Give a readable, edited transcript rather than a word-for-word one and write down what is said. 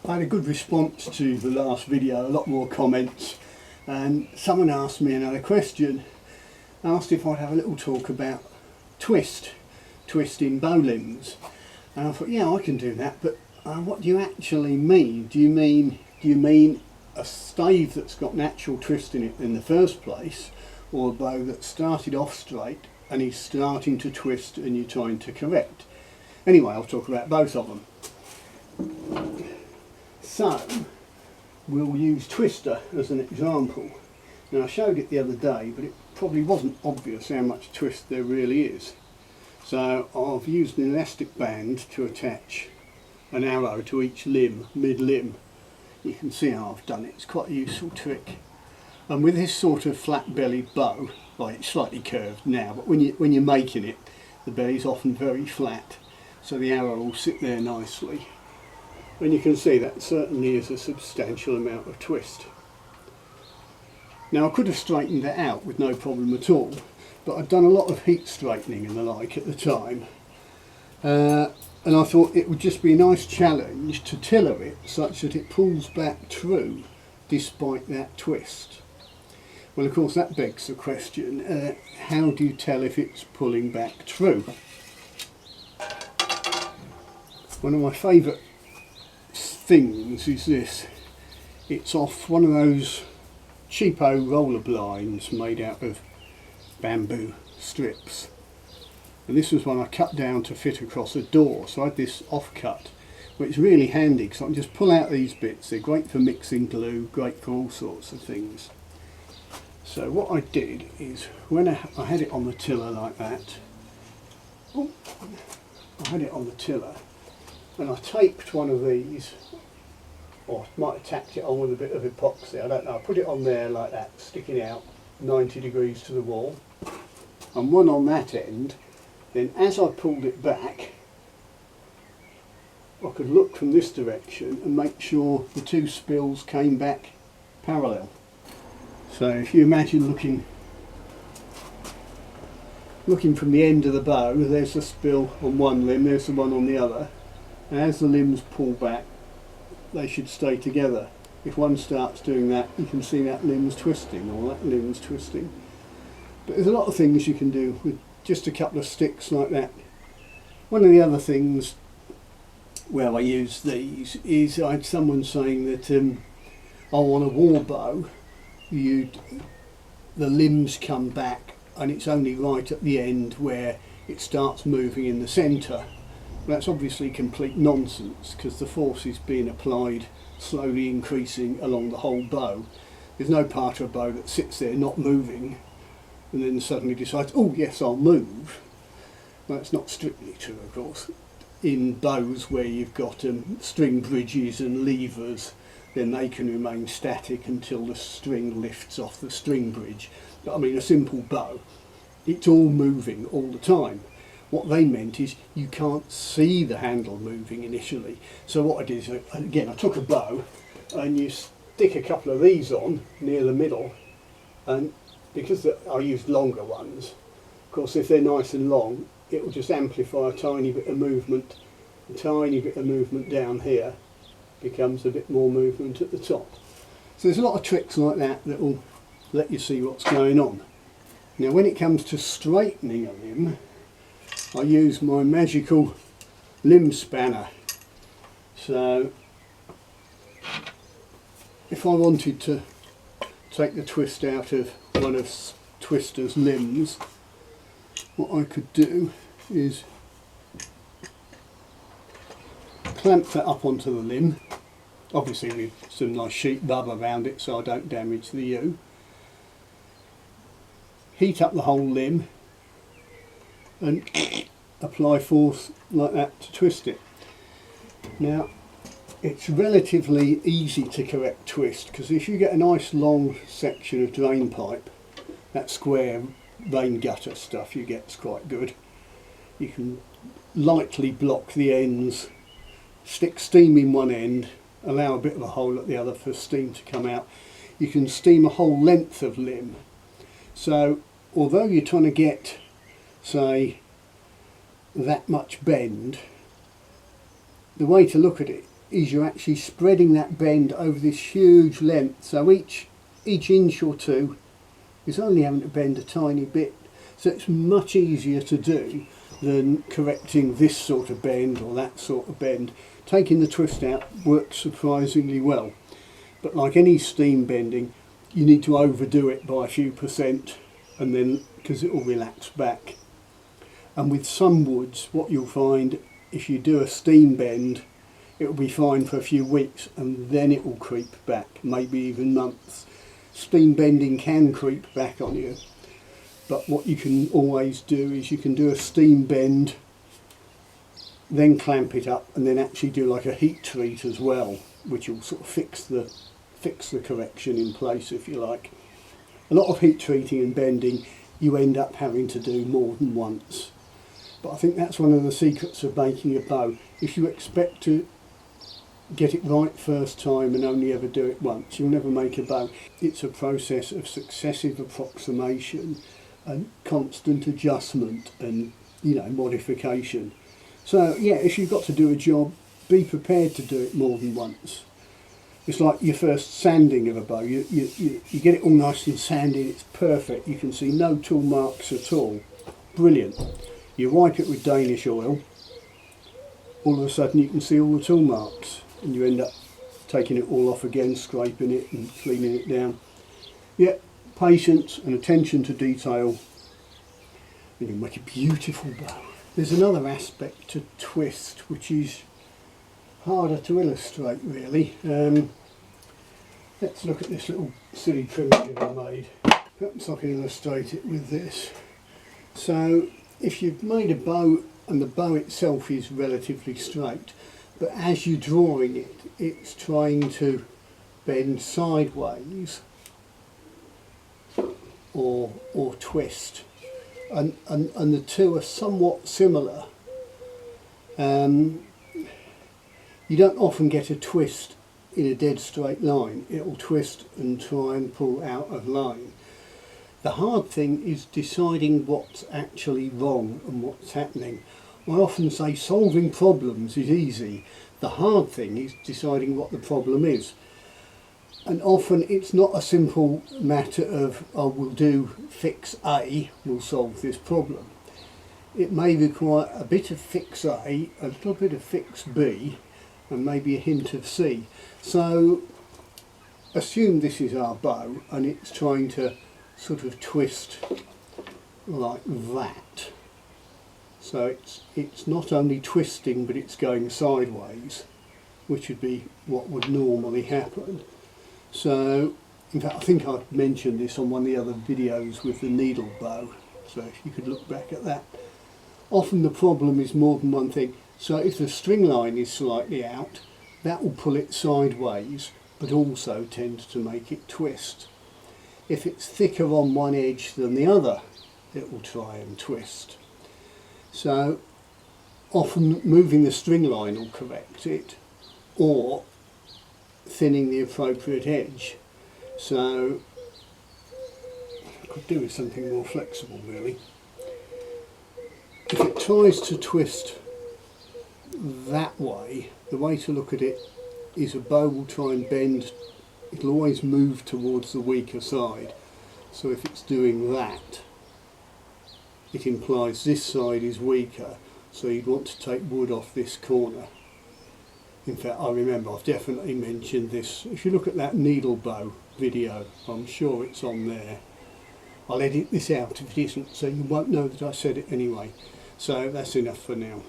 I had a good response to the last video, a lot more comments, and someone asked me another question, asked if I'd have a little talk about twisting bow limbs. And I thought, yeah, I can do that, but what do you actually mean? Do you mean a stave that's got natural twist in it in the first place, or a bow that started off straight and is starting to twist and you're trying to correct? Anyway, I'll talk about both of them. So, we'll use twister as an example. Now, I showed it the other day, but it probably wasn't obvious how much twist there really is. So I've used an elastic band to attach an arrow to each limb, mid-limb. You can see how I've done it. It's quite a useful trick. And with this sort of flat-bellied bow, well, it's slightly curved now, but when you're making it, the belly's often very flat, so the arrow will sit there nicely. And you can see that certainly is a substantial amount of twist. Now, I could have straightened that out with no problem at all, but I'd done a lot of heat straightening and the like at the time, and I thought it would just be a nice challenge to tiller it such that it pulls back true despite that twist. Well, of course, that begs the question, how do you tell if it's pulling back true? One of my favourite things is this. It's off one of those cheapo roller blinds made out of bamboo strips, and this was one I cut down to fit across a door, so I had this offcut, which is really handy because I can just pull out these bits. They're great for mixing glue, great for all sorts of things. So what I did is, when I had it on the tiller like that, I had it on the tiller and I taped one of these, or I might have tacked it on with a bit of epoxy, I don't know. I put it on there like that, sticking out 90 degrees to the wall, and one on that end. Then as I pulled it back, I could look from this direction and make sure the two spills came back parallel. So if you imagine looking from the end of the bow, there's the spill on one limb, there's the one on the other, and as the limbs pull back, they should stay together. If one starts doing that, you can see that limb's twisting, or that limb's twisting. But there's a lot of things you can do with just a couple of sticks like that. One of the other things where I use these is, I had someone saying that on a war bow, the limbs come back and it's only right at the end where it starts moving in the centre. That's obviously complete nonsense, because the force is being applied slowly increasing along the whole bow. There's no part of a bow that sits there not moving and then suddenly decides, oh yes, I'll move. Well, that's not strictly true, of course. In bows where you've got string bridges and levers, then they can remain static until the string lifts off the string bridge. But I mean, a simple bow, it's all moving all the time. What they meant is you can't see the handle moving initially. So what I did is, again, I took a bow and you stick a couple of these on near the middle, and because I used longer ones, of course if they're nice and long, it will just amplify a tiny bit of movement. A tiny bit of movement down here becomes a bit more movement at the top. So there's a lot of tricks like that that will let you see what's going on. Now when it comes to straightening a limb, I use my magical limb spanner. So if I wanted to take the twist out of one of Twister's limbs, what I could do is clamp that up onto the limb, obviously with some nice sheet rubber around it so I don't damage the U. Heat up the whole limb and apply force like that to twist it. Now it's relatively easy to correct twist, because if you get a nice long section of drain pipe, that square rain gutter stuff you get is quite good. You can lightly block the ends, stick steam in one end, allow a bit of a hole at the other for steam to come out. You can steam a whole length of limb. So although you're trying to get, say, that much bend, the way to look at it is you're actually spreading that bend over this huge length, so each inch or two is only having to bend a tiny bit, so it's much easier to do than correcting this sort of bend or that sort of bend. Taking the twist out works surprisingly well, but like any steam bending, you need to overdo it by a few percent, and then because it will relax back. And with some woods, what you'll find, if you do a steam bend, it will be fine for a few weeks and then it will creep back, maybe even months. Steam bending can creep back on you, but what you can always do is you can do a steam bend, then clamp it up, and then actually do like a heat treat as well, which will sort of fix the correction in place, if you like. A lot of heat treating and bending you end up having to do more than once. But I think that's one of the secrets of making a bow. If you expect to get it right first time and only ever do it once, you'll never make a bow. It's a process of successive approximation and constant adjustment and, you know, modification. So yeah, if you've got to do a job, be prepared to do it more than once. It's like your first sanding of a bow. You get it all nice and sandy, it's perfect. You can see no tool marks at all. Brilliant. You wipe it with Danish oil, all of a sudden you can see all the tool marks, and you end up taking it all off again, scraping it and cleaning it down. Yeah, patience and attention to detail, and you make a beautiful bow. There's another aspect to twist which is harder to illustrate really. Let's look at this little silly primitive I made. Perhaps I can illustrate it with this. So if you've made a bow and the bow itself is relatively straight, but as you're drawing it, it's trying to bend sideways or twist, and the two are somewhat similar. You don't often get a twist in a dead straight line. It will twist and try and pull out of line. The hard thing is deciding what's actually wrong and what's happening. I often say solving problems is easy. The hard thing is deciding what the problem is. And often it's not a simple matter of, oh, we'll do fix A, we'll solve this problem. It may require a bit of fix A, a little bit of fix B, and maybe a hint of C. So assume this is our bow and it's trying to sort of twist like that. So it's not only twisting, but it's going sideways, which would be what would normally happen. So in fact I think I've mentioned this on one of the other videos with the needle bow, so if you could look back at that. Often the problem is more than one thing. So if the string line is slightly out, that will pull it sideways, but also tends to make it twist. If it's thicker on one edge than the other, it will try and twist. So often moving the string line will correct it, or thinning the appropriate edge. So I could do with something more flexible really. If it tries to twist that way, the way to look at it is a bow will try and bend, it'll always move towards the weaker side. So if it's doing that, it implies this side is weaker, so you'd want to take wood off this corner. In fact, I remember I've definitely mentioned this. If you look at that needle bow video, I'm sure it's on there. I'll edit this out if it isn't, so you won't know that I said it anyway. So that's enough for now.